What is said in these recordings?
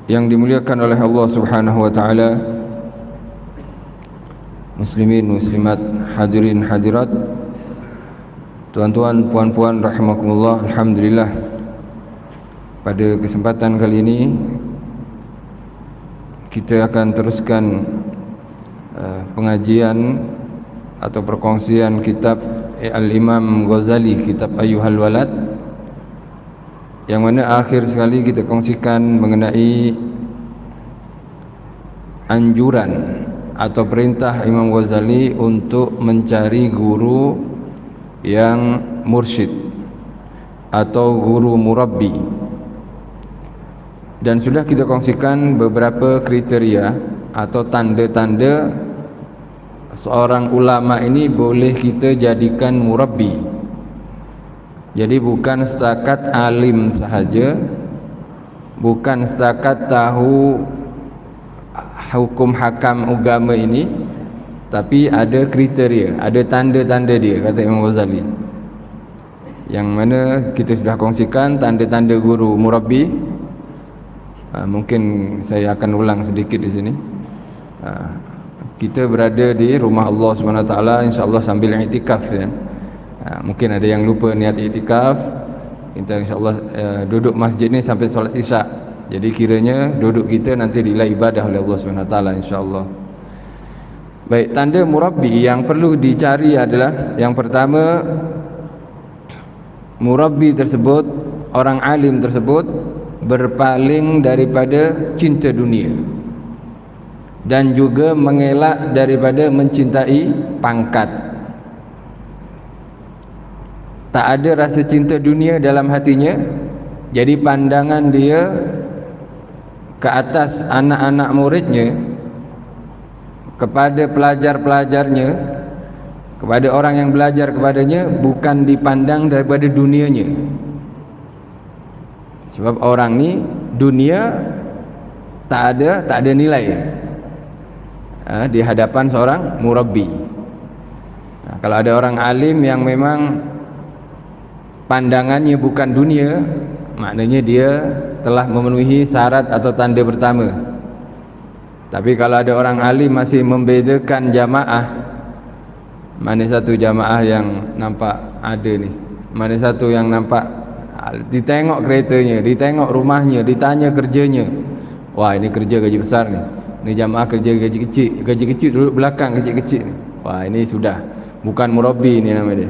yang dimuliakan oleh Allah Subhanahu wa taala, muslimin muslimat, hadirin hadirat, tuan-tuan puan-puan rahimakumullah. Alhamdulillah, pada kesempatan kali ini kita akan teruskan pengajian atau perkongsian kitab Al-Imam Ghazali, kitab Ayyuhal Walad, yang mana akhir sekali kita kongsikan mengenai anjuran atau perintah Imam Ghazali untuk mencari guru yang mursyid atau guru murabbi. Dan sudah kita kongsikan beberapa kriteria atau tanda-tanda seorang ulama ini boleh kita jadikan murabbi. Jadi bukan setakat alim sahaja, bukan setakat tahu hukum hakam agama ini, tapi ada kriteria, ada tanda-tanda dia, kata Imam Ghazali, yang mana kita sudah kongsikan tanda-tanda guru murabbi. Mungkin saya akan ulang sedikit di sini. Kita berada di rumah Allah Subhanahu Wa Taala, insya-Allah sambil i'tikaf ya. Mungkin ada yang lupa niat i'tikaf. Kita insya-Allah duduk masjid ni sampai solat Isyak. Jadi kiranya duduk kita nanti dinilai ibadah oleh Allah Subhanahu Wa Taala, insya-Allah. Baik, tanda murabbi yang perlu dicari adalah yang pertama, murabbi tersebut, orang alim tersebut berpaling daripada cinta dunia dan juga mengelak daripada mencintai pangkat. Tak ada rasa cinta dunia dalam hatinya, jadi pandangan dia ke atas anak-anak muridnya, kepada pelajar-pelajarnya, kepada orang yang belajar kepadanya, bukan dipandang daripada dunianya. Sebab orang ni dunia tak ada nilai di hadapan seorang murabbi. Kalau ada orang alim yang memang pandangannya bukan dunia, maknanya dia telah memenuhi syarat atau tanda pertama. Tapi kalau ada orang alim masih membedakan jamaah, mana satu jamaah yang nampak ada ni, mana satu yang nampak, ditengok keretanya, ditengok rumahnya, ditanya kerjanya, wah ini kerja gaji besar ni, ini jamaah kerja gaji kecil duduk belakang kecil-kecil ni, wah ini sudah bukan murabbi ni nama dia.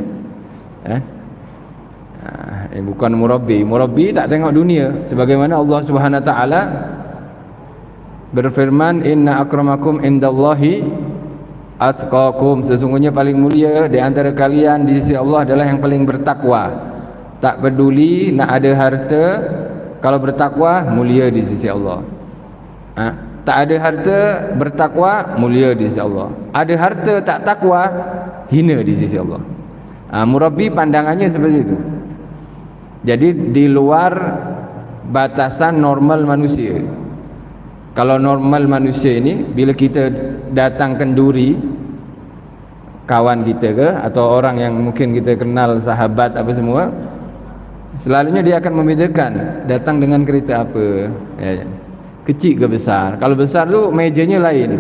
Bukan murabbi. Murabbi tak tengok dunia, sebagaimana Allah Subhanahu Wa Taala berfirman, inna akramakum indallahi atqakum, sesungguhnya paling mulia di antara kalian di sisi Allah adalah yang paling bertakwa. Tak peduli nak ada harta, kalau bertakwa mulia di sisi Allah. Tak ada harta, bertakwa mulia di sisi Allah. Ada harta tak takwa, hina di sisi Allah. Murabbi pandangannya seperti itu. Jadi di luar batasan normal manusia. Kalau normal manusia ini, bila kita datang kenduri kawan kita ke, atau orang yang mungkin kita kenal, sahabat apa semua, selalunya dia akan membedakan datang dengan kereta apa, kecil ke besar. Kalau besar tu mejanya lain,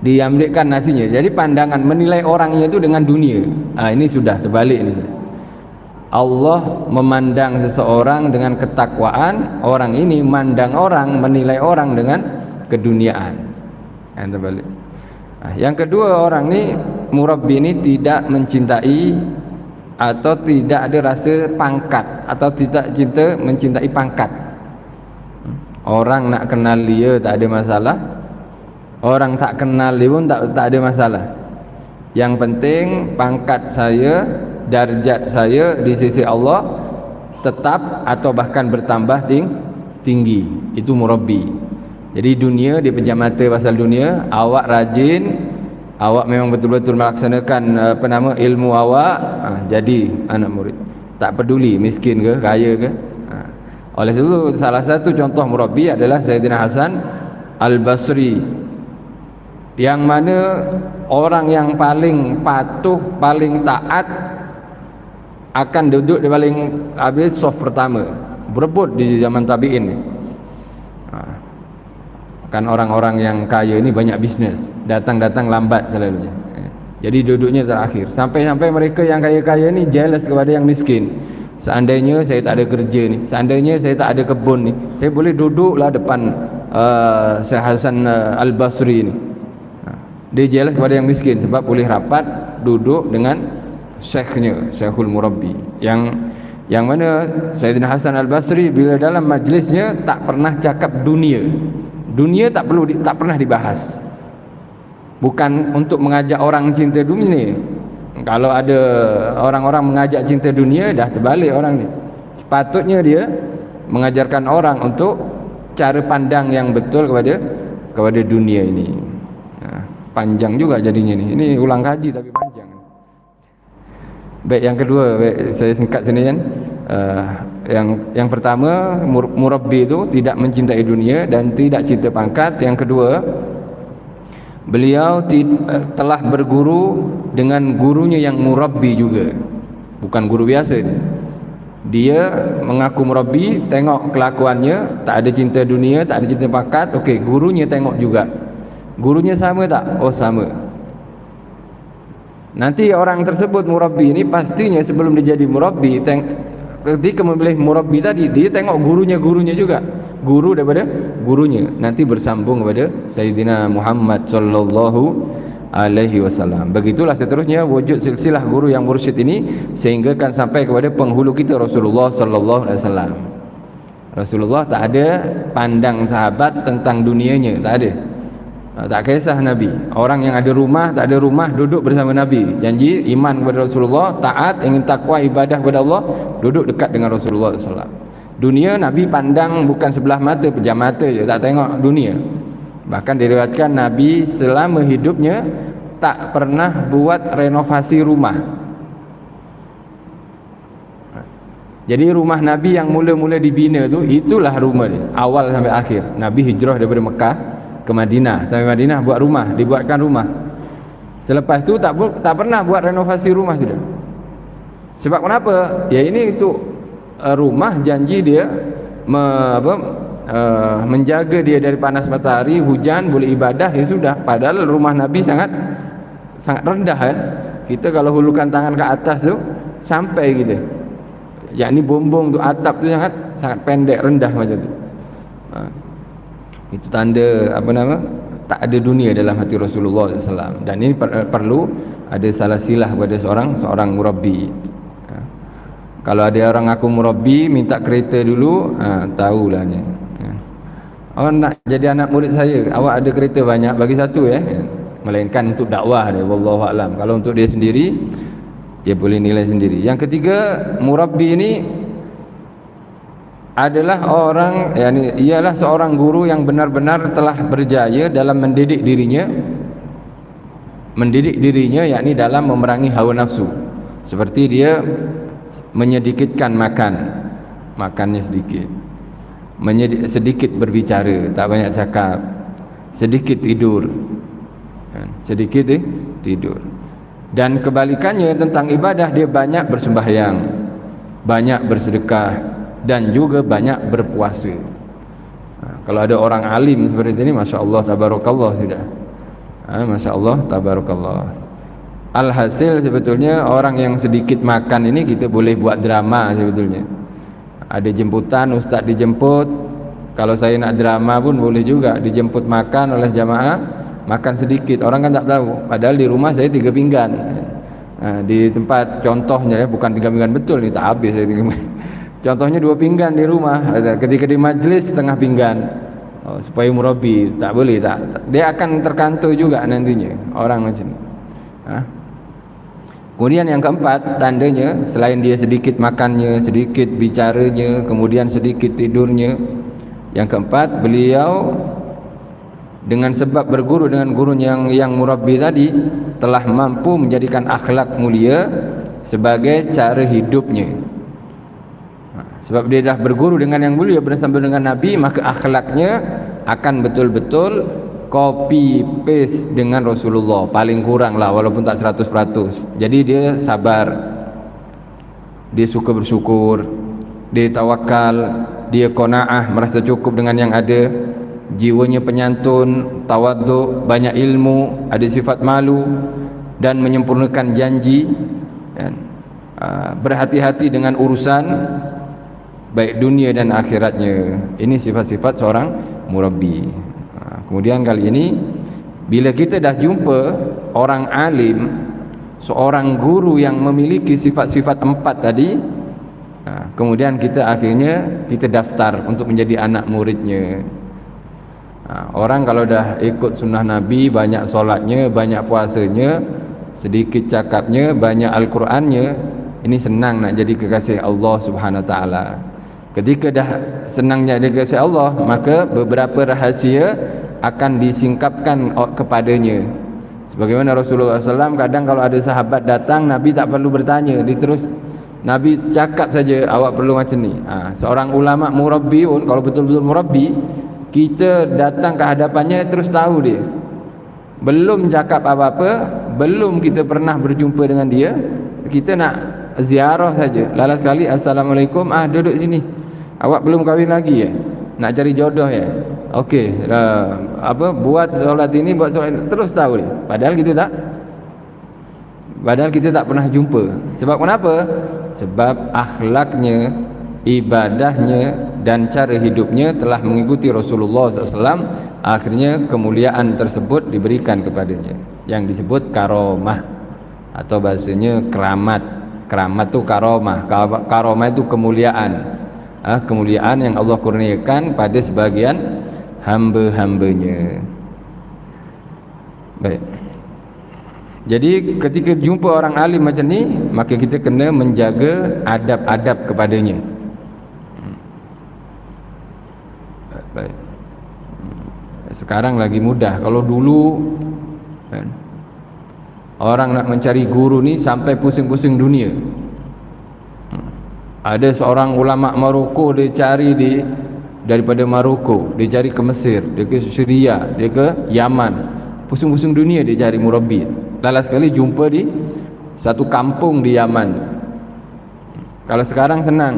diambilkan nasinya. Jadi pandangan menilai orangnya itu dengan dunia. Ini sudah terbalik ni. Allah memandang seseorang dengan ketakwaan, orang ini memandang orang, menilai orang dengan keduniaan. Yang terbalik. Yang kedua, orang ni murabbi ini tidak mencintai atau tidak ada rasa pangkat, atau tidak mencintai pangkat. Orang nak kenal dia tak ada masalah, orang tak kenal dia pun tak ada masalah. Yang penting pangkat saya, darjat saya di sisi Allah tetap atau bahkan bertambah tinggi. Itu murabbi. Jadi dunia, dia pejam mata pasal dunia, awak rajin, awak memang betul-betul melaksanakan ilmu awak, jadi anak murid. Tak peduli miskin ke, kaya ke. Oleh itu salah satu contoh murabbi adalah Sayyidina Hasan Al-Basri, yang mana orang yang paling patuh, paling taat akan duduk di paling habis soft pertama, berebut di zaman tabi'in. Kan orang-orang yang kaya ini banyak bisnes, datang-datang lambat selalunya. Jadi duduknya terakhir. Sampai-sampai mereka yang kaya-kaya ni jealous kepada yang miskin. Seandainya saya tak ada kerja ni, seandainya saya tak ada kebun ni, saya boleh duduklah depan Syekh Hasan Al-Basri ni. Dia jealous kepada yang miskin sebab boleh rapat duduk dengan syekhnya, Syekhul Murabbi. Yang mana Sayyidina Hasan Al-Basri bila dalam majlisnya tak pernah cakap dunia. Dunia tak pernah dibahas. Bukan untuk mengajak orang cinta dunia. Kalau ada orang-orang mengajak cinta dunia, dah terbalik orang ni. Sepatutnya dia mengajarkan orang untuk cara pandang yang betul kepada dunia ini. Panjang juga jadinya ni. Ini ulang kaji tapi panjang. Baik, yang kedua, saya singkat sini kan. Yang pertama, murabbi itu tidak mencintai dunia dan tidak cinta pangkat. Yang kedua, beliau telah berguru dengan gurunya yang murabbi juga, bukan guru biasa. Dia mengaku murabbi, tengok kelakuannya, tak ada cinta dunia, tak ada cinta pangkat. Okey, gurunya tengok juga. Gurunya sama tak? Oh, sama. Nanti orang tersebut murabbi ini pastinya sebelum dia jadi murabbi, ketika memilih murabbi tadi, dia tengok gurunya juga, guru daripada gurunya, nanti bersambung kepada Sayyidina Muhammad sallallahu alaihi wasallam. Begitulah seterusnya wujud silsilah guru yang mursyid ini sehingga kan sampai kepada penghulu kita Rasulullah sallallahu alaihi wasallam. Rasulullah tak ada pandang sahabat tentang dunianya, tak ada. Tak kisah Nabi. Orang yang ada rumah, tak ada rumah, duduk bersama Nabi. Janji iman kepada Rasulullah, taat, ingin takwa, ibadah kepada Allah, duduk dekat dengan Rasulullah SAW. Dunia Nabi pandang bukan sebelah mata, pejam mata je, tak tengok dunia. Bahkan diriwayatkan Nabi selama hidupnya tak pernah buat renovasi rumah. Jadi rumah Nabi yang mula-mula dibina tu, itulah rumah dia, awal sampai akhir. Nabi hijrah daripada Mekah ke Madinah, sampai Madinah buat rumah, dibuatkan rumah. Selepas tu tak pernah buat renovasi rumah sudah. Sebab kenapa? Ya ini untuk rumah, janji dia menjaga dia dari panas matahari, hujan, boleh ibadah, ya sudah. Padahal rumah Nabi sangat rendah kan. Kita kalau hulurkan tangan ke atas tu sampai gitu. Yakni bumbung tu, atap tu sangat pendek, rendah macam tu. Itu tanda tak ada dunia dalam hati Rasulullah SAW. Dan ini perlu ada salah silah kepada seorang murabbi. Kalau ada orang aku murabbi minta kereta dulu, tahulah ni. Orang nak jadi anak murid saya, awak ada kereta banyak, bagi satu ya. Melainkan untuk dakwah dia, wallahu a'lam. Kalau untuk dia sendiri, dia boleh nilai sendiri. Yang ketiga, murabbi ini adalah orang, ialah seorang guru yang benar-benar telah berjaya dalam mendidik dirinya, yakni dalam memerangi hawa nafsu. Seperti dia menyedikitkan makannya sedikit, sedikit berbicara, tak banyak cakap, sedikit tidur, tidur. Dan kebalikannya tentang ibadah, dia banyak bersembahyang, banyak bersedekah, dan juga banyak berpuasa. Kalau ada orang alim seperti ini, Masya Allah tabarakallah sudah. Masya Allah tabarakallah. Alhasil sebetulnya orang yang sedikit makan ini kita boleh buat drama sebetulnya. Ada jemputan, ustaz dijemput. Kalau saya nak drama pun boleh juga, dijemput makan oleh jamaah, makan sedikit. Orang kan tak tahu, padahal di rumah saya 3 pinggan. Di tempat contohnya, bukan 3 pinggan betul ni, tak habis saya 3 pinggan. Contohnya 2 pinggan di rumah, ketika di majlis setengah pinggan. Supaya murabbi, tak boleh, dia akan terkantuk juga nantinya orang macam ni. Kemudian yang keempat, tandanya selain dia sedikit makannya, sedikit bicaranya, kemudian sedikit tidurnya, yang keempat, beliau dengan sebab berguru dengan guru yang murabbi tadi telah mampu menjadikan akhlak mulia sebagai cara hidupnya. Sebab dia dah berguru dengan yang mulia, bersama dengan Nabi, maka akhlaknya akan betul-betul copy paste dengan Rasulullah, paling kurang lah, walaupun tak 100%. Jadi dia sabar, dia suka bersyukur, dia tawakal, dia qanaah, merasa cukup dengan yang ada. jiwanya penyantun, tawaduk, banyak ilmu, ada sifat malu dan menyempurnakan janji, kan? Berhati-hati dengan urusan baik dunia dan akhiratnya. Ini sifat-sifat seorang murabbi. Kemudian kali ini bila kita dah jumpa orang alim, seorang guru yang memiliki sifat-sifat 4 tadi, kemudian kita akhirnya kita daftar untuk menjadi anak muridnya. Orang kalau dah ikut sunnah Nabi, banyak solatnya, banyak puasanya, sedikit cakapnya, banyak Al-Qurannya, ini senang nak jadi kekasih Allah Subhanahu Wa Taala. Ketika dah senang jadi kekasih Allah, maka beberapa rahsia akan disingkapkan kepadanya. Sebagaimana Rasulullah SAW, kadang kalau ada sahabat datang, Nabi tak perlu bertanya, dia terus Nabi cakap saja, awak perlu macam ni. Seorang ulama murabbiun, kalau betul-betul murabbi, kita datang ke hadapannya terus tahu dia. Belum cakap apa-apa, belum kita pernah berjumpa dengan dia, kita nak ziarah saja. Lala sekali, assalamualaikum, duduk sini. Awak belum kahwin lagi ya? Nak cari jodoh ya? Okey, buat solat ini, buat solat ini, terus tahu dia. Padahal kita tak pernah jumpa. Sebab kenapa? Sebab akhlaknya, ibadahnya dan cara hidupnya telah mengikuti Rasulullah SAW. Akhirnya kemuliaan tersebut diberikan kepadanya, yang disebut karomah, atau bahasanya keramat. Keramat tu karomah. Karomah itu kemuliaan. Kemuliaan yang Allah kurniakan pada sebagian hamba-hambanya. Baik. Jadi ketika jumpa orang alim macam ni, maka kita kena menjaga adab-adab kepadanya. Baik. Sekarang lagi mudah. Kalau dulu kan, orang nak mencari guru ni sampai pusing-pusing dunia. Ada seorang ulama Maroko, dia cari daripada Maroko, dia cari ke Mesir, dia ke Syria, dia ke Yaman, pusing-pusing dunia dia cari murabbi. Lala sekali jumpa di satu kampung di Yaman. Kalau sekarang senang,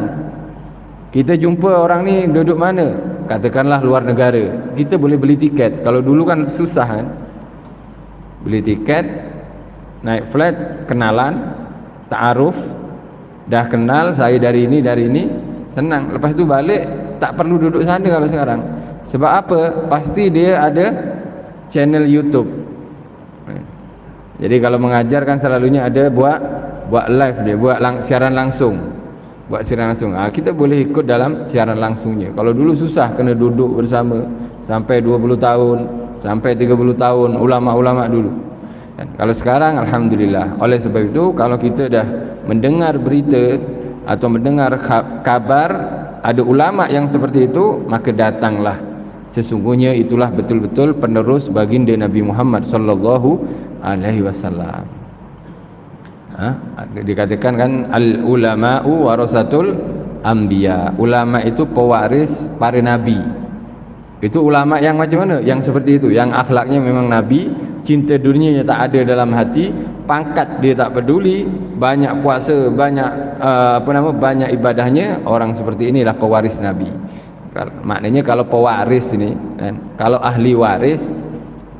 kita jumpa orang ni duduk mana, katakanlah luar negara, kita boleh beli tiket. Kalau dulu kan susah kan, beli tiket, naik flight, kenalan, ta'aruf, dah kenal saya dari ini, senang. Lepas tu balik, tak perlu duduk sana kalau sekarang. Sebab apa? Pasti dia ada channel YouTube. Jadi kalau mengajar kan selalunya ada buat live dia, buat siaran langsung. Kita boleh ikut dalam siaran langsungnya. Kalau dulu susah, kena duduk bersama sampai 20 tahun, sampai 30 tahun ulama-ulama dulu. Dan kalau sekarang alhamdulillah. Oleh sebab itu, kalau kita dah mendengar berita atau mendengar kabar ada ulama yang seperti itu, maka datanglah. Sesungguhnya itulah betul-betul penerus baginda Nabi Muhammad sallallahu alaihi wasallam. Dikatakan kan al ulama'u warasatul anbiya. Ulama itu pewaris para nabi. Itu ulama yang macam mana? Yang seperti itu, yang akhlaknya memang nabi, cinta dunianya tak ada dalam hati, pangkat dia tak peduli, banyak puasa, banyak banyak ibadahnya. Orang seperti inilah pewaris nabi. Maknanya kalau pewaris ini kan, kalau ahli waris,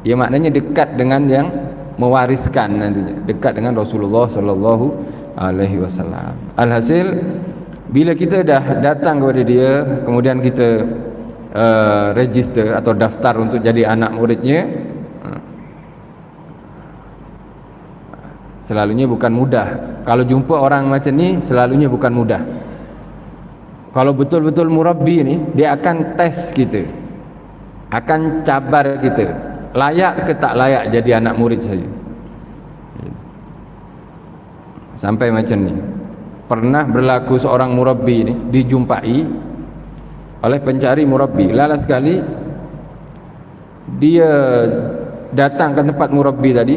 ya maknanya dekat dengan yang mewariskan nantinya, dekat dengan Rasulullah sallallahu alaihi wasallam. Alhasil, bila kita dah datang kepada dia, kemudian kita register atau daftar untuk jadi anak muridnya, selalunya bukan mudah. Kalau jumpa orang macam ni, selalunya bukan mudah. Kalau betul-betul murabbi ni, dia akan tes kita, akan cabar kita, layak ke tak layak jadi anak murid saja. Sampai macam ni. Pernah berlaku seorang murabbi ni dijumpai oleh pencari murabbi. Lala sekali dia datang ke tempat murabbi tadi.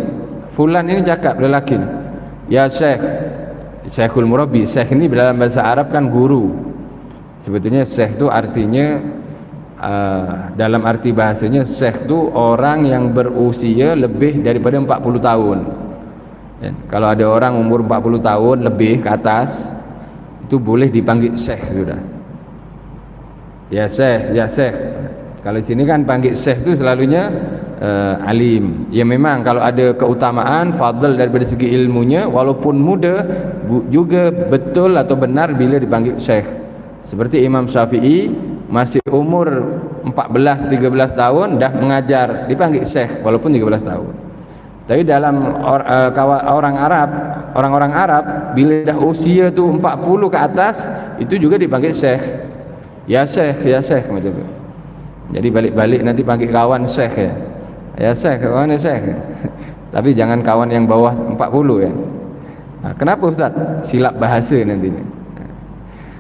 Fulan ini cakap, lelaki ni, ya Syekh, Syekhul murabbi. Syekh ni dalam bahasa Arab kan guru. Sebetulnya Syekh tu artinya dalam arti bahasanya, Syekh tu orang yang berusia lebih daripada 40 tahun. Kalau ada orang umur 40 tahun lebih ke atas, itu boleh dipanggil Syekh sudah. Ya Syekh, ya Syekh. Kalau di sini kan panggil syekh itu selalunya alim. Ya memang kalau ada keutamaan fadl daripada segi ilmunya, walaupun muda juga betul atau benar bila dipanggil syekh. Seperti Imam Syafi'i masih umur 14-13 tahun dah mengajar, dipanggil syekh walaupun 13 tahun. Tapi dalam orang-orang Arab bila dah usia tu 40 ke atas, itu juga dipanggil syekh. Ya syekh macam tu. Jadi balik-balik nanti panggil kawan syekh ya. Ya syekh, kawan syekh. Tapi jangan kawan yang bawah 40 ya. Kenapa Ustaz? Silap bahasa nantinya.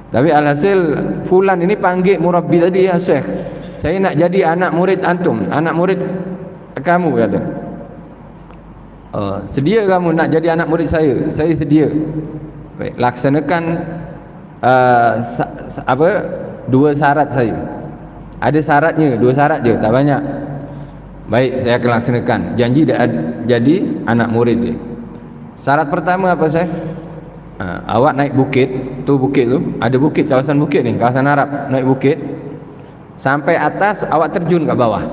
Tapi alhasil fulan ini panggil murabbi tadi, ya syekh, saya nak jadi anak murid antum, anak murid kamu, kata. Sedia kamu nak jadi anak murid saya sedia. Baik, laksanakan dua syarat saya. Ada syaratnya, 2 syarat je, tak banyak. Baik, saya akan laksanakan. Janji jadi anak murid dia. Syarat pertama apa, Syekh? Awak naik bukit tu, ada bukit, kawasan bukit ni, kawasan Arab, naik bukit sampai atas, awak terjun kat bawah.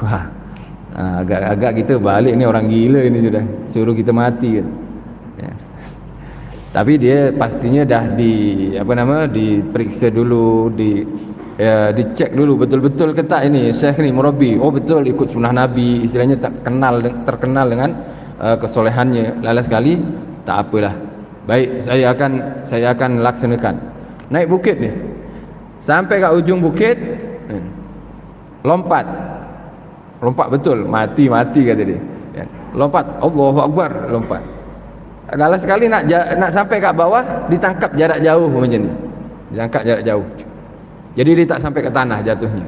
Wah, agak-agak kita balik ni orang gila ni sudah, suruh kita mati kan. Ya. Tapi dia pastinya dah diperiksa dulu, dicek dulu betul-betul ke tak ini syekh ni murabbi. Oh betul, ikut sunnah Nabi, istilahnya terkenal dengan kesolehannya. Lala sekali, tak apalah. Baik, saya akan laksanakan. Naik bukit ni. Sampai kat ujung bukit, lompat betul, mati kata dia. Ya. Lompat, Allahu Akbar, lompat. Lala sekali nak sampai kat bawah, ditangkap jarak jauh macam ni. Ditangkap jarak jauh. Jadi dia tak sampai ke tanah jatuhnya.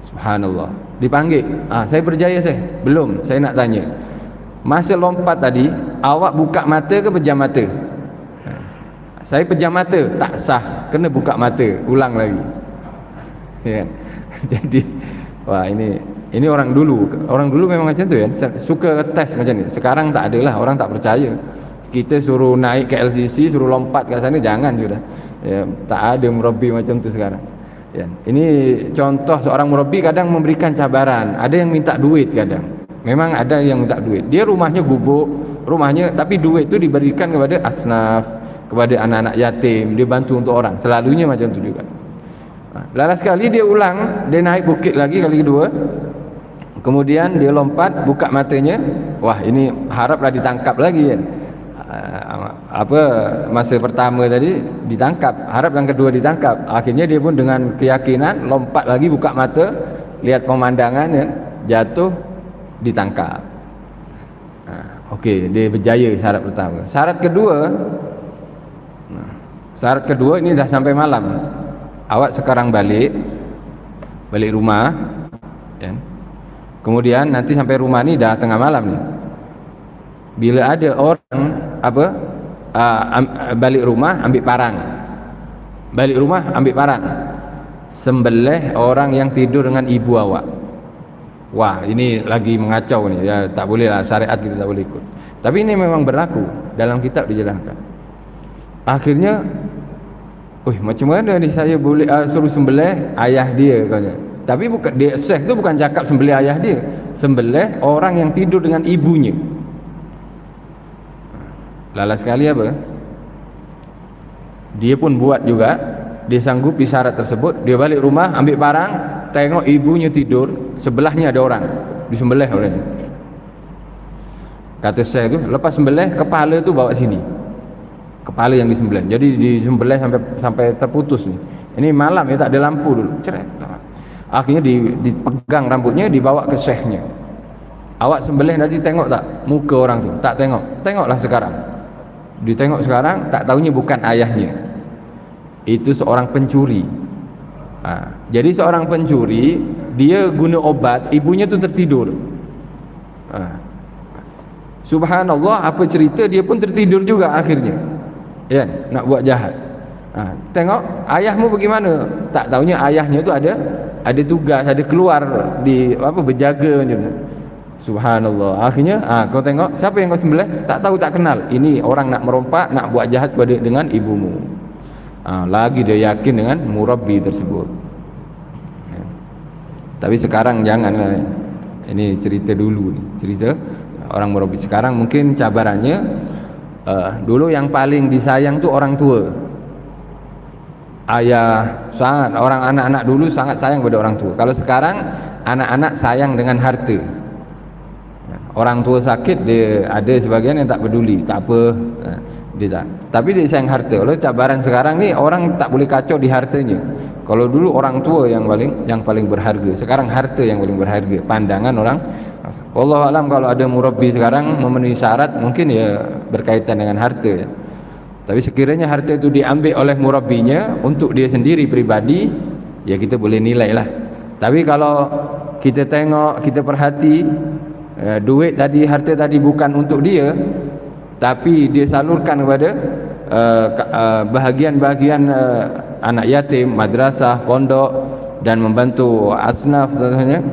Subhanallah. Dipanggil, saya berjaya saya? Belum, saya nak tanya. Masa lompat tadi, awak buka mata ke pejam mata? Saya pejam mata, tak sah, kena buka mata, ulang lagi. Ya. Jadi, wah ini orang dulu memang macam tu ya, suka tes macam ni. Sekarang tak adalah, orang tak percaya. Kita suruh naik ke LCC, suruh lompat kat sana, jangan sudah. Ya, tak ada murabbi macam tu sekarang. Ya. Ini contoh seorang murabbi kadang memberikan cabaran. Ada yang minta duit kadang. Memang ada yang minta duit. Dia rumahnya gubuk, tapi duit tu diberikan kepada asnaf, kepada anak-anak yatim, dia bantu untuk orang. Selalunya macam tu juga. Lala sekali dia ulang, dia naik bukit lagi kali kedua. Kemudian dia lompat, buka matanya. Wah, ini haraplah ditangkap lagi kan. Masa pertama tadi ditangkap, harap yang kedua ditangkap. Akhirnya dia pun dengan keyakinan lompat lagi, buka mata, lihat pemandangan ya, jatuh, ditangkap. Okey, dia berjaya syarat pertama. Syarat kedua ini dah sampai malam. Awak sekarang balik rumah ya. Kemudian nanti sampai rumah ni dah tengah malam ni. Bila ada orang balik rumah ambil parang, sembelih orang yang tidur dengan ibu awak. Wah, ini lagi mengacau ni ya, tak boleh lah, syariat kita tak boleh ikut. Tapi ini memang berlaku, dalam kitab dijelaskan. Akhirnya, macam mana ni saya boleh suruh sembelih ayah dia katanya. Tapi bukan dia, syekh tu bukan cakap sembelih ayah dia, sembelih orang yang tidur dengan ibunya. Lala sekali apa? Dia pun buat juga, dia sanggupi syarat tersebut. Dia balik rumah ambil barang, tengok ibunya tidur, sebelahnya ada orang disembelih olehnya. Kata saya tu, lepas sembelih kepala tu bawa sini, kepala yang disembelih. Jadi disembelih sampai terputus ni. Ini malam ya, tak ada lampu dulu, ceret. Akhirnya dipegang rambutnya, dibawa ke syekhnya. Awak sembelih nanti tengok tak muka orang tu? Tak tengok. Tengoklah sekarang. Ditengok sekarang, tak tahunya bukan ayahnya. Itu seorang pencuri. Jadi seorang pencuri, dia guna obat, ibunya tu tertidur. Subhanallah, apa cerita, dia pun tertidur juga akhirnya. Ya, nak buat jahat. Tengok ayahmu bagaimana? Tak tahunya ayahnya tu ada tugas, ada keluar di berjaga macam tu. Subhanallah. Akhirnya kau tengok siapa yang kau sembelih? Tak tahu, tak kenal. Ini orang nak merompak, nak buat jahat dengan ibumu. Lagi dia yakin dengan murabbi tersebut. Tapi sekarang janganlah. Ini cerita dulu nih, cerita orang murabi. Sekarang mungkin cabarannya dulu yang paling disayang tuh orang tua. Ayah sangat, orang anak-anak dulu sangat sayang pada orang tua. Kalau sekarang anak-anak sayang dengan harta. Orang tua sakit, dia ada sebagian yang tak peduli, tak apa, dia tak. Tapi dia sayang harta. Oleh cabaran sekarang ni orang tak boleh kacau di hartanya. Kalau dulu orang tua yang paling berharga, sekarang harta yang paling berharga. Pandangan orang. Wallahu alam, kalau ada murabbi sekarang memenuhi syarat, mungkin ya berkaitan dengan harta ya. Tapi sekiranya harta itu diambil oleh murabbinya untuk dia sendiri pribadi, ya kita boleh nilai lah. Tapi kalau kita tengok, kita perhati, duit tadi, harta tadi bukan untuk dia, tapi dia salurkan kepada bahagian-bahagian anak yatim, madrasah, pondok, dan membantu asnaf seterusnya,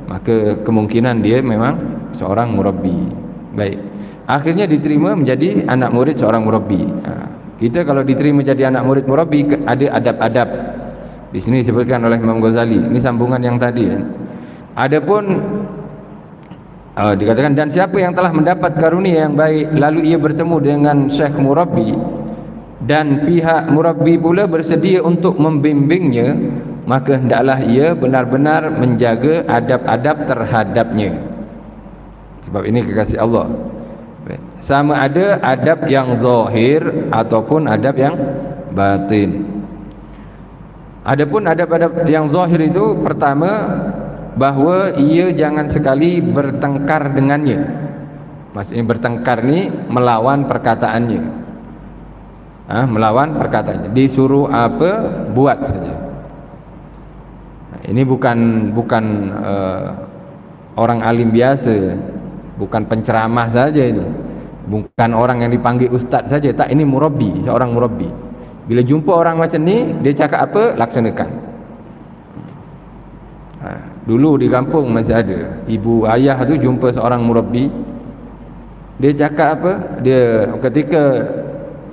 maka kemungkinan dia memang seorang murabbi. Baik, akhirnya diterima menjadi anak murid seorang murabbi. Kita kalau diterima jadi anak murid murabbi, ada adab-adab. Di sini disebutkan oleh Imam Ghazali. Ini sambungan yang tadi. Adapun dikatakan, dan siapa yang telah mendapat karunia yang baik lalu ia bertemu dengan syekh murabbi dan pihak murabbi pula bersedia untuk membimbingnya, maka hendaklah ia benar-benar menjaga adab-adab terhadapnya. Sebab ini kekasih Allah. Sama ada adab yang zahir ataupun adab yang batin. Adapun adab-adab yang zahir itu, pertama, bahawa ia jangan sekali bertengkar dengannya. Maksudnya bertengkar ni melawan perkataannya. Melawan perkataannya. Disuruh apa, buat saja. Ini bukan orang alim biasa, bukan penceramah saja ini, bukan orang yang dipanggil ustaz saja. Tak, ini murabbi, seorang murabbi. Bila jumpa orang macam ni, dia cakap apa, laksanakan. Dulu di kampung masih ada ibu ayah tu jumpa seorang murabbi, dia cakap apa, dia ketika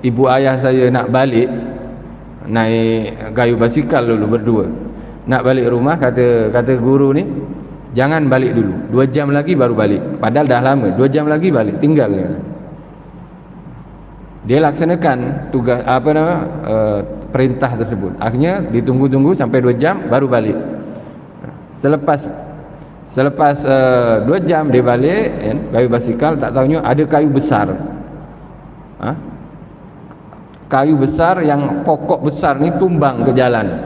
ibu ayah saya nak balik, naik kayu basikal dulu berdua, nak balik rumah, kata guru ni, jangan balik dulu, 2 jam lagi baru balik. Padahal dah lama, 2 jam lagi balik, tinggal dia laksanakan tugas perintah tersebut. Akhirnya ditunggu-tunggu sampai 2 jam baru balik. Selepas 2 jam dia balik, kayu basikal, tak tahunya ada kayu besar. Kayu besar yang pokok besar ni tumbang ke jalan.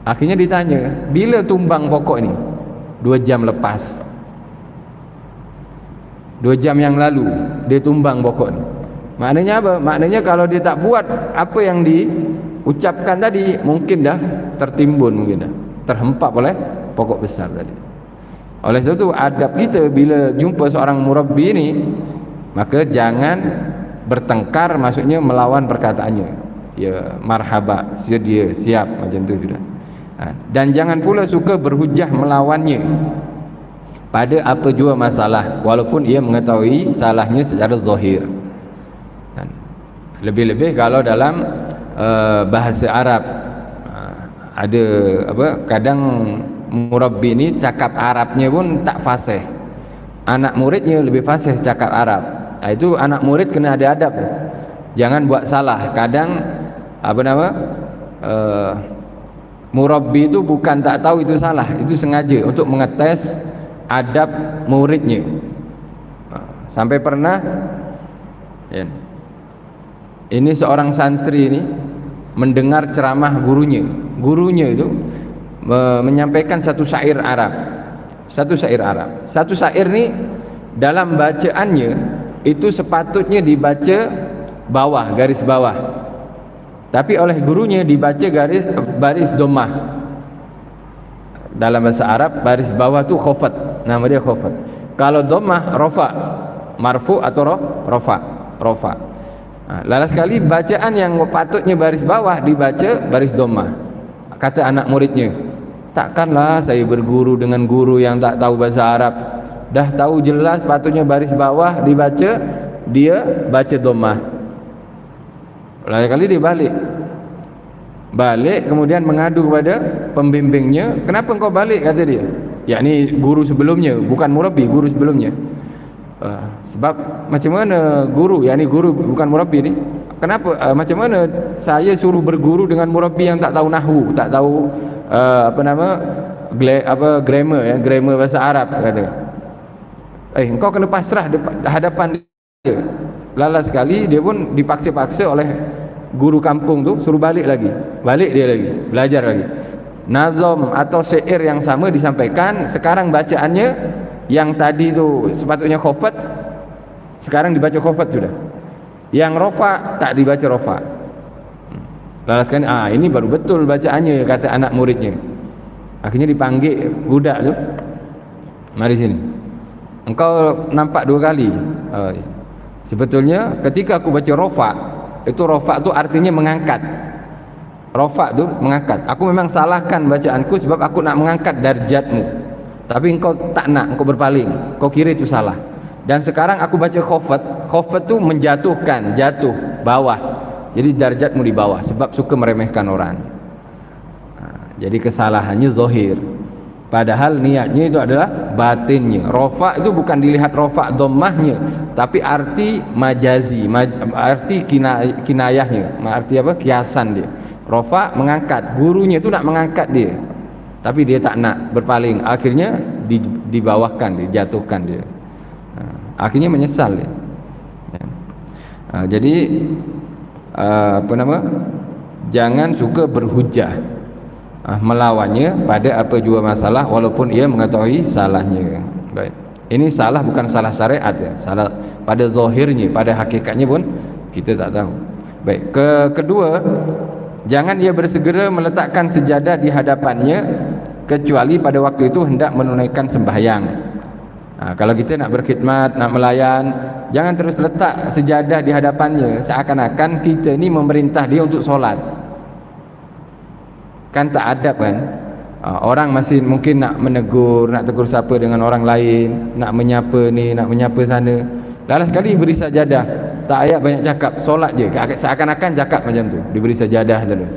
Akhirnya ditanya, bila tumbang pokok ni? 2 jam lepas. 2 jam yang lalu dia tumbang pokok ni. Maknanya apa? Maknanya kalau dia tak buat apa yang diucapkan tadi, mungkin dah tertimbun, mungkin dah terhempap oleh pokok besar tadi. Oleh sebab itu adab kita bila jumpa seorang murabbi ini, maka jangan bertengkar, maksudnya melawan perkataannya. Ya, marhaba, sedia, siap, macam tu sudah. Dan jangan pula suka berhujah melawannya pada apa jua masalah, walaupun ia mengetahui salahnya secara zahir. Lebih-lebih kalau dalam bahasa Arab, ada apa, kadang murabbi ni cakap Arabnya pun tak fasih, anak muridnya lebih fasih cakap Arab. Itu anak murid kena ada adab, jangan buat salah. Kadang murabbi itu bukan tak tahu itu salah, itu sengaja untuk mengetes adab muridnya. Sampai pernah ini seorang santri ini mendengar ceramah gurunya. Gurunya itu menyampaikan satu syair Arab. Satu syair ni dalam bacaannya itu sepatutnya dibaca bawah, garis bawah. Tapi oleh gurunya dibaca baris dhammah. Dalam bahasa Arab baris bawah tu khafat, nama dia khafat. Kalau dhammah rafa, marfu atau rafa. Lala sekali bacaan yang patutnya baris bawah dibaca baris dhammah. Kata anak muridnya, takkanlah saya berguru dengan guru yang tak tahu bahasa Arab. Dah tahu jelas patutnya baris bawah dibaca, dia baca dhammah. Lain kali dia balik kemudian mengadu kepada pembimbingnya, kenapa engkau balik, kata dia. Yakni guru sebelumnya, bukan murabbi, guru sebelumnya. Sebab macam mana guru, yakni guru bukan murabbi ni, kenapa macam mana saya suruh berguru dengan murabbi yang tak tahu nahwu, tak tahu grammar, ya, grammar bahasa Arab, kata. Engkau kena pasrah hadapan dia. Lala sekali dia pun dipaksa-paksa oleh guru kampung tu, suruh balik lagi. Balik dia lagi, belajar lagi. Nazam atau syair yang sama disampaikan, sekarang bacaannya yang tadi tu sepatutnya khafat, sekarang dibaca khafat sudah. Yang rofa tak dibaca rofa. Lala sekali, ini baru betul bacaannya, kata anak muridnya. Akhirnya dipanggil budak tu, mari sini, engkau nampak 2 kali. Sebetulnya ketika aku baca rofa, itu rofa tu artinya mengangkat. Rofa tu mengangkat. Aku memang salahkan bacaanku sebab aku nak mengangkat darjatmu, tapi engkau tak nak, engkau berpaling, kau kira itu salah. Dan sekarang aku baca khafat. Khafat tu menjatuhkan, jatuh, bawah. Jadi darjatmu di bawah sebab suka meremehkan orang. Jadi kesalahannya zahir, padahal niatnya itu adalah batinnya. Rofa itu bukan dilihat rofa dhammahnya, tapi arti majazi, arti kinayahnya, arti apa, kiasan dia. Rofa mengangkat, gurunya itu nak mengangkat dia, tapi dia tak nak, berpaling. Akhirnya dibawahkan, dijatuhkan dia. Akhirnya menyesal dia. Jadi jangan suka berhujah, melawannya pada apa jua masalah walaupun ia mengetahui salahnya. Baik. Ini salah bukan salah syariat, ya. Salah pada zahirnya, pada hakikatnya pun kita tak tahu. Baik. Kedua, jangan ia bersegera meletakkan sejadah di hadapannya kecuali pada waktu itu hendak menunaikan sembahyang. Kalau kita nak berkhidmat, nak melayan, jangan terus letak sejadah di hadapannya seakan-akan kita ini memerintah dia untuk solat. Kan tak adab kan. Orang masih mungkin nak menegur, nak tegur sapa dengan orang lain, nak menyapa ni, nak menyapa sana. Lalas sekali beri sajadah, tak ayat banyak cakap, solat je, seakan-akan cakap macam tu, diberi sajadah terus.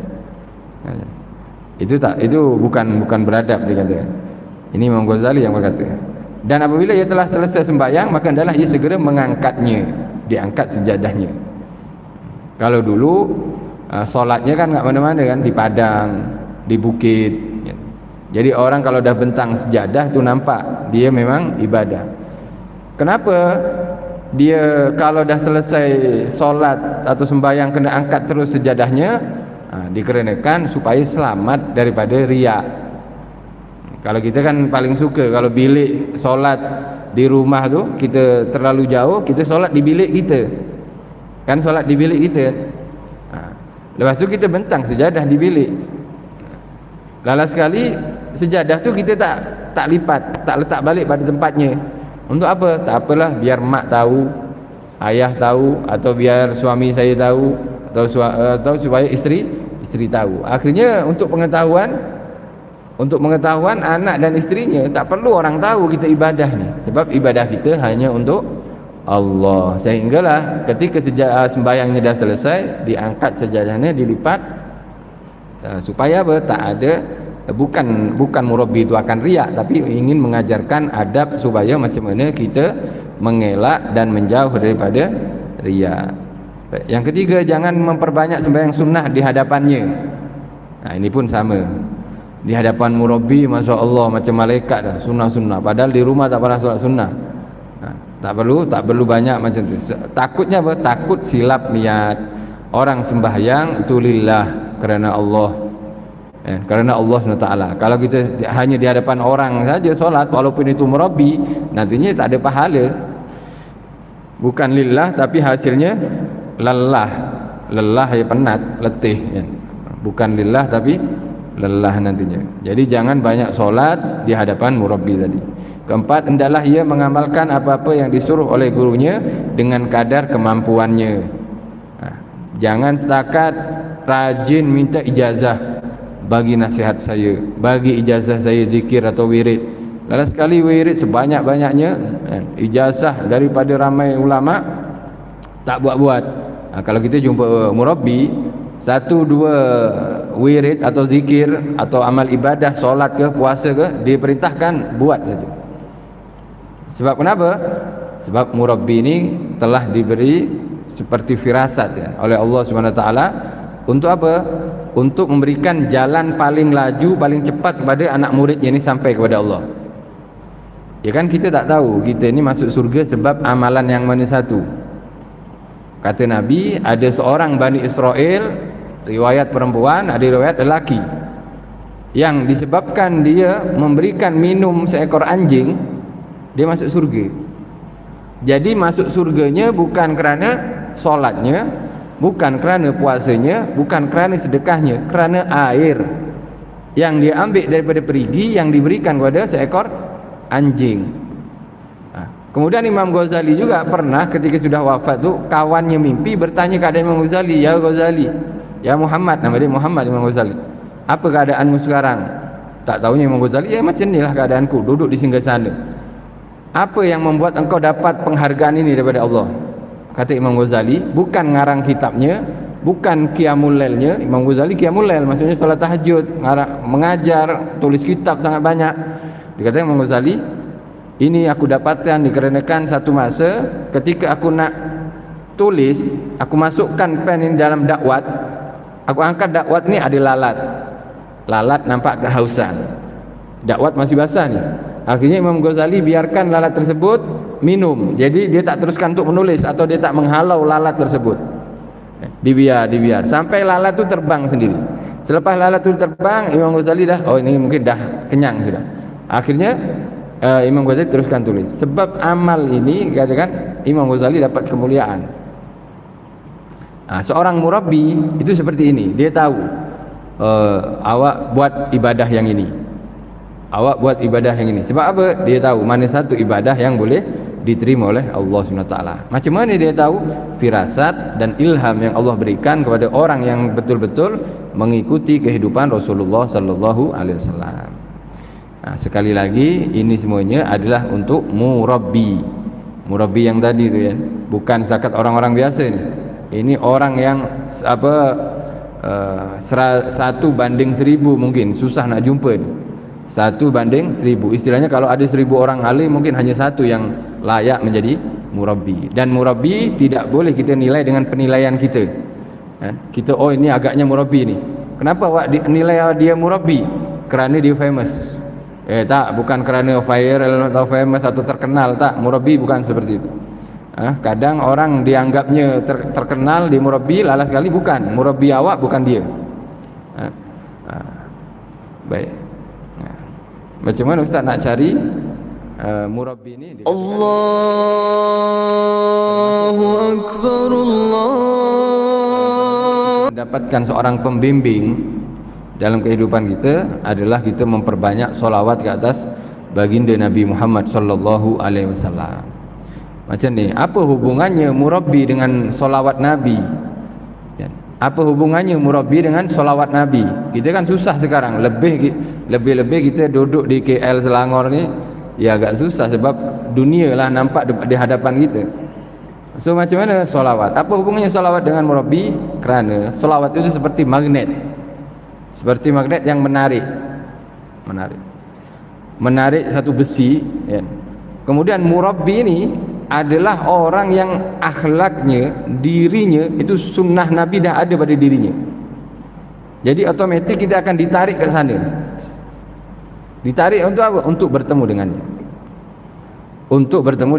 Itu bukan beradab, dia kata. Ini Imam Ghazali yang berkata. Dan apabila ia telah selesai sembahyang, maka hendaklah ia segera mengangkatnya, diangkat sejadahnya. Kalau dulu solatnya kan enggak mana-mana kan, di padang, di bukit. Jadi orang kalau dah bentang sejadah tu nampak dia memang ibadah. Kenapa dia kalau dah selesai solat atau sembahyang kena angkat terus sejadahnya? Dikarenakan supaya selamat daripada riak. Kalau kita kan paling suka kalau bilik solat di rumah tu kita terlalu jauh, kita solat di bilik kita. Kan solat di bilik kita. Lepas tu kita bentang sejadah di bilik. Lala sekali sejadah tu kita tak lipat, tak letak balik pada tempatnya. Untuk apa? Tak apalah, biar mak tahu, ayah tahu, atau biar suami saya tahu, atau supaya isteri tahu. Akhirnya untuk pengetahuan anak dan isterinya, tak perlu orang tahu kita ibadah ni, sebab ibadah kita hanya untuk Allah. Sehinggalah ketika sembahyangnya dah selesai, diangkat sejadahnya, dilipat, supaya apa? Tak ada, bukan murabbi itu akan riak, tapi ingin mengajarkan adab supaya macam mana kita mengelak dan menjauh daripada riak. Yang ketiga, jangan memperbanyak sembahyang sunnah di hadapannya. Ini pun sama. Di hadapan murabbi, Masya Allah, macam malaikat dah, sunnah-sunnah, padahal di rumah tak pernah solat sunnah. Tak perlu banyak macam tu. Takutnya apa? Takut silap niat. Orang sembahyang itu lillah, kerana Allah, kerana Allah SWT. Kalau kita hanya di hadapan orang saja solat, walaupun itu murabbi, nantinya tak ada pahala. Bukan lillah, tapi hasilnya lelah, ya, penat, letih, ya. Bukan lillah tapi lelah nantinya. Jadi jangan banyak solat di hadapan murabbi tadi. Keempat, hendaklah ia mengamalkan apa-apa yang disuruh oleh gurunya dengan kadar kemampuannya. Jangan setakat rajin minta ijazah, bagi nasihat saya, bagi ijazah saya zikir atau wirid. Lalu sekali wirid sebanyak-banyaknya, ijazah daripada ramai ulama, tak buat-buat. Kalau kita jumpa murabbi, satu dua wirid atau zikir atau amal ibadah, solat ke, puasa ke, diperintahkan buat saja. Sebab kenapa? Sebab murabbi ini telah diberi seperti firasat ya, oleh Allah Subhanahu wa taala untuk apa? Untuk memberikan jalan paling laju, paling cepat kepada anak muridnya ini sampai kepada Allah. Ya kan, kita tak tahu kita ini masuk surga sebab amalan yang mana satu. Kata Nabi, ada seorang Bani Israel, riwayat perempuan, ada riwayat lelaki, yang disebabkan dia memberikan minum seekor anjing, dia masuk surga. Jadi masuk surganya bukan kerana solatnya, bukan kerana puasanya, bukan kerana sedekahnya, kerana air yang dia ambil daripada perigi yang diberikan kepada seekor anjing. Kemudian Imam Ghazali juga pernah ketika sudah wafat tu, kawannya mimpi bertanya kepada Imam Ghazali, "Ya Ghazali, ya Muhammad," nama dia Muhammad Imam Ghazali, "apa keadaanmu sekarang?" Tak tahunya Imam Ghazali, "Ya macam inilah keadaanku, duduk di singgasana." "Apa yang membuat engkau dapat penghargaan ini daripada Allah?" Kata Imam Ghazali, "Bukan ngarang kitabnya, bukan qiyamul lailnya." Imam Ghazali qiyamul lail maksudnya solat tahajud, mengajar, tulis kitab sangat banyak. Dia kata Imam Ghazali, "Ini aku dapatkan dikarenakan satu masa ketika aku nak tulis, aku masukkan pen ini dalam dakwat, aku angkat dakwat ini ada lalat. Lalat nampak kehausan. Dakwat masih basah ni. Akhirnya Imam Ghazali biarkan lalat tersebut minum. Jadi dia tak teruskan untuk menulis atau dia tak menghalau lalat tersebut. Dibiar sampai lalat tu terbang sendiri. Selepas lalat tu terbang, Imam Ghazali dah, oh ini mungkin dah kenyang sudah. Akhirnya Imam Ghazali teruskan tulis. Sebab amal ini katakan Imam Ghazali dapat kemuliaan. Seorang murabbi itu seperti ini. Dia tahu awak buat ibadah yang ini, awak buat ibadah yang ini. Sebab apa? Dia tahu mana satu ibadah yang boleh diterima oleh Allah SWT. Macam mana dia tahu? Firasat dan ilham yang Allah berikan kepada orang yang betul-betul mengikuti kehidupan Rasulullah sallallahu alaihi wasallam. Sekali lagi, ini semuanya adalah untuk murabbi. Murabbi yang tadi tu ya, bukan zakat orang-orang biasa ni. Ini orang yang apa, 1:1000 mungkin, susah nak jumpa ni. 1:1000. Istilahnya kalau ada 1000 orang alim, mungkin hanya satu yang layak menjadi murabbi. Dan murabbi tidak boleh kita nilai dengan penilaian kita. Kita, oh ini agaknya murabbi ni. Kenapa awak nilai dia murabbi? Kerana dia famous. Tak, bukan kerana viral atau famous atau terkenal, tak. Murabbi bukan seperti itu. Kadang orang dianggapnya terkenal di murabbi, lalas sekali bukan. Murabbi awak bukan dia. Baik. Macam mana Ustaz nak cari murabbi ini? Allahu Akbar, Allah. Mendapatkan seorang pembimbing dalam kehidupan kita adalah kita memperbanyak solawat ke atas baginda Nabi Muhammad sallallahu alaihi wasallam. Macam ni, apa hubungannya murabbi dengan solawat Nabi? Apa hubungannya murabbi dengan solawat Nabi? Kita kan susah sekarang, lebih-lebih kita duduk di KL Selangor ni, ya agak susah sebab dunia lah nampak di hadapan kita. So macam mana solawat? Apa hubungannya solawat dengan murabbi? Kerana solawat itu seperti magnet. Seperti magnet yang menarik satu besi ya. Kemudian murabbi ini adalah orang yang akhlaknya, dirinya itu sunnah Nabi dah ada pada dirinya. Jadi otomatik kita akan ditarik ke sana. Ditarik untuk apa? Untuk bertemu dengannya. Untuk bertemu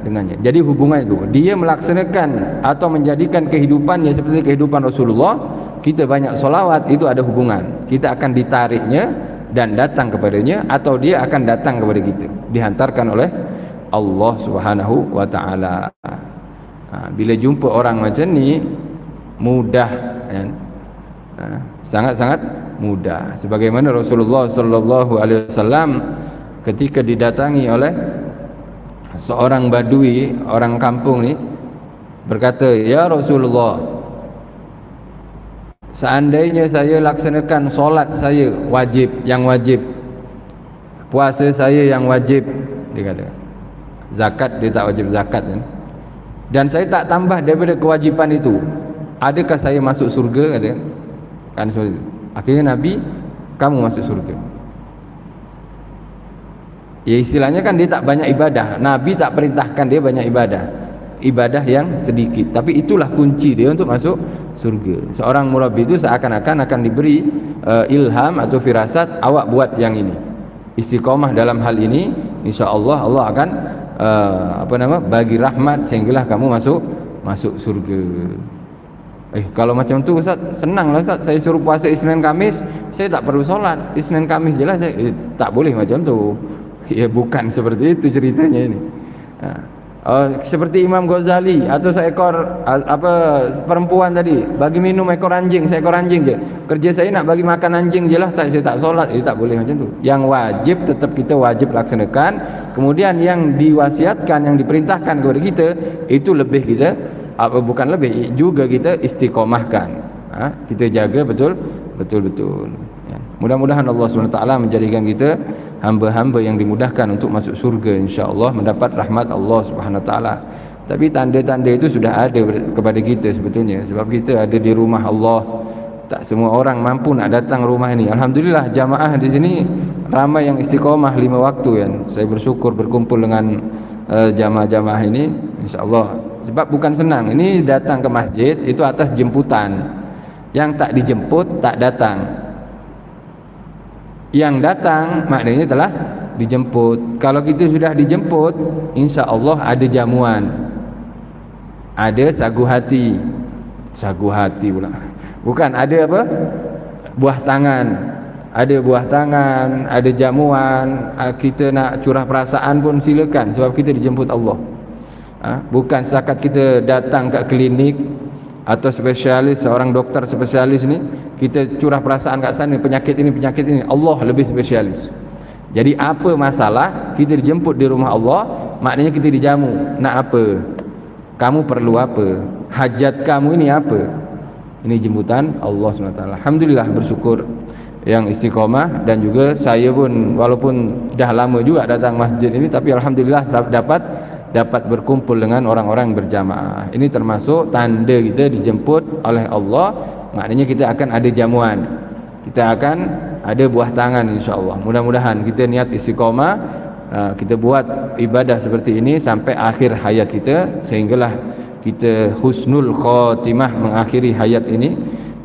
dengannya. Jadi hubungan itu, dia melaksanakan atau menjadikan kehidupannya seperti kehidupan Rasulullah. Kita banyak solawat, itu ada hubungan. Kita akan ditariknya dan datang kepadanya, atau dia akan datang kepada kita, dihantarkan oleh Allah Subhanahu wa taala. Bila jumpa orang macam ni, mudah kan? Sangat-sangat mudah. Sebagaimana Rasulullah sallallahu alaihi wasallam ketika didatangi oleh seorang badui, orang kampung ni, berkata, "Ya Rasulullah, seandainya saya laksanakan solat saya yang wajib, puasa saya yang wajib," dia kata, zakat dia tak wajib zakat kan, "dan saya tak tambah daripada kewajipan itu, adakah saya masuk surga, kata kan seperti itu. Akhirnya Nabi, kamu masuk surga. Ya istilahnya kan dia tak banyak ibadah. Nabi tak perintahkan dia banyak ibadah, ibadah yang sedikit, tapi itulah kunci dia untuk masuk surga. Seorang murabbi itu seakan-akan akan diberi ilham atau firasat, awak buat yang ini, istiqomah dalam hal ini, insya-Allah Allah akan bagi rahmat sehinggalah kamu masuk surga. Kalau macam tu Ustaz, senanglah Ustaz, saya suruh puasa Isnin Kamis, saya tak perlu solat. Isnin Kamis jelas saya tak boleh macam tu. Ya bukan seperti itu ceritanya ini. Seperti Imam Ghazali atau seekor perempuan tadi bagi minum ekor anjing, seekor anjing je. Kerja saya nak bagi makan anjing je lah, saya tak solat. Tak boleh macam tu. Yang wajib tetap kita wajib laksanakan. Kemudian yang diwasiatkan, yang diperintahkan kepada kita, itu lebih kita bukan lebih, juga kita istiqomahkan. Kita jaga betul-betul. Ya. Mudah-mudahan Allah SWT menjadikan kita hamba-hamba yang dimudahkan untuk masuk surga, insya-Allah mendapat rahmat Allah SWT. Tapi tanda-tanda itu sudah ada kepada kita sebetulnya, sebab kita ada di rumah Allah. Tak semua orang mampu nak datang rumah ini. Alhamdulillah jamaah di sini ramai yang istiqomah 5 waktu kan. Saya bersyukur berkumpul dengan jamaah-jamaah ini, insya-Allah. Sebab bukan senang. Ini datang ke masjid itu atas jemputan. Yang tak dijemput tak datang. Yang datang maknanya telah dijemput. Kalau kita sudah dijemput, insya-Allah ada jamuan, ada sagu hati pula. Bukan, ada apa? Buah tangan. Ada buah tangan, ada jamuan. Kita nak curah perasaan pun silakan, sebab kita dijemput Allah. Bukan setakat kita datang kat klinik atau spesialis, seorang doktor spesialis ni, kita curah perasaan kat sana, penyakit ini, Allah lebih spesialis. Jadi apa masalah, kita dijemput di rumah Allah, maknanya kita dijamu. Nak apa? Kamu perlu apa? Hajat kamu ini apa? Ini jemputan Allah SWT. Alhamdulillah, bersyukur yang istiqomah. Dan juga saya pun walaupun dah lama juga datang masjid ini, tapi alhamdulillah dapat berkumpul dengan orang-orang berjamaah. Ini termasuk tanda kita dijemput oleh Allah. Maknanya kita akan ada jamuan, kita akan ada buah tangan, insya-Allah. Mudah-mudahan kita niat istiqamah, kita buat ibadah seperti ini sampai akhir hayat kita, sehinggalah kita husnul khatimah mengakhiri hayat ini,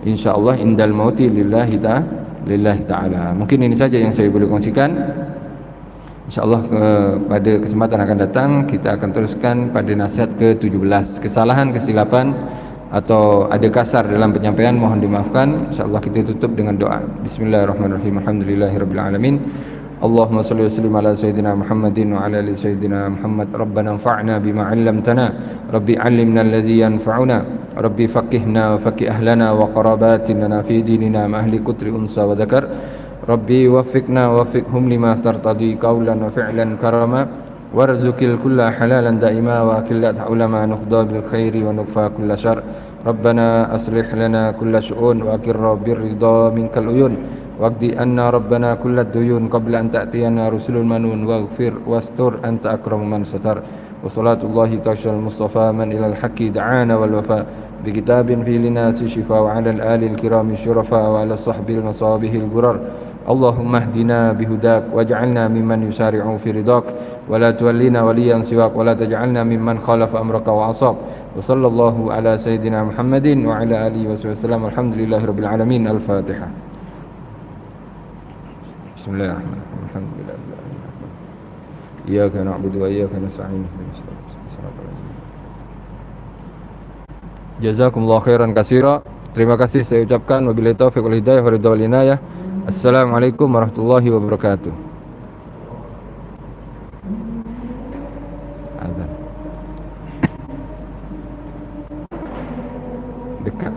insya-Allah indal mauti lillahi ta'ala. Mungkin ini saja yang saya boleh kongsikan. InsyaAllah pada kesempatan akan datang kita akan teruskan pada nasihat ke-17. Kesalahan, kesilapan atau ada kasar dalam penyampaian mohon dimaafkan. InsyaAllah kita tutup dengan doa. Bismillahirrahmanirrahim. Alhamdulillahirrabbilalamin. Allahumma salli wa sallim ala sayyidina Muhammadin wa ala ali sayyidina Muhammad. Rabbana anfa'na bima 'allamtana. Rabbi 'allimna alladhi yanfa'una. Rabbi faqihna wa faqih ahlana wa qarabatina fi dinina ma ahli kutri unsa wa dzakar. Rabbi waffiqna waffiqhum lima tartadi qawlan wa fi'lan karama warzuqil kulla halalan daima wa akillat ulama nukhda bil khairi wa nukfa kulla syar. Rabbana aslih lana kulla syu'un wa akirra birridha minkal uyun waqdi anna rabbana kulla duyun qabla an ta'tiyana rusulun manun waghfir wastur anta akramu man satar. Wa salatullahi ta'ala mustafa man ilal haqqi da'ana wal wafa bi kitabin fi linasi shifa wa 'ala al-ali al-kirami syurafa wa 'ala sahbil masabihil gurar. Allahumma hdina bihudak waj'alna mimman yusari'u fi ridak wa la tuwallina waliyan siwak wa la taj'alna mimman khalafa amraka wa 'asak. Wa sallallahu ala sayyidina Muhammadin wa ala alihi wasallam. Alhamdulillahirabbil alamin. Al-Fatihah. Bismillahirrahmanirrahim. Alhamdulillah. Iyyaka na'budu wa iyyaka nasta'in. Jazakumullahu khairan katsira. Terima kasih saya ucapkan. Wabillahi taufiq wal hidayah wa ridha wal inayah. Assalamualaikum warahmatullahi wabarakatuh. Azan. Dekat.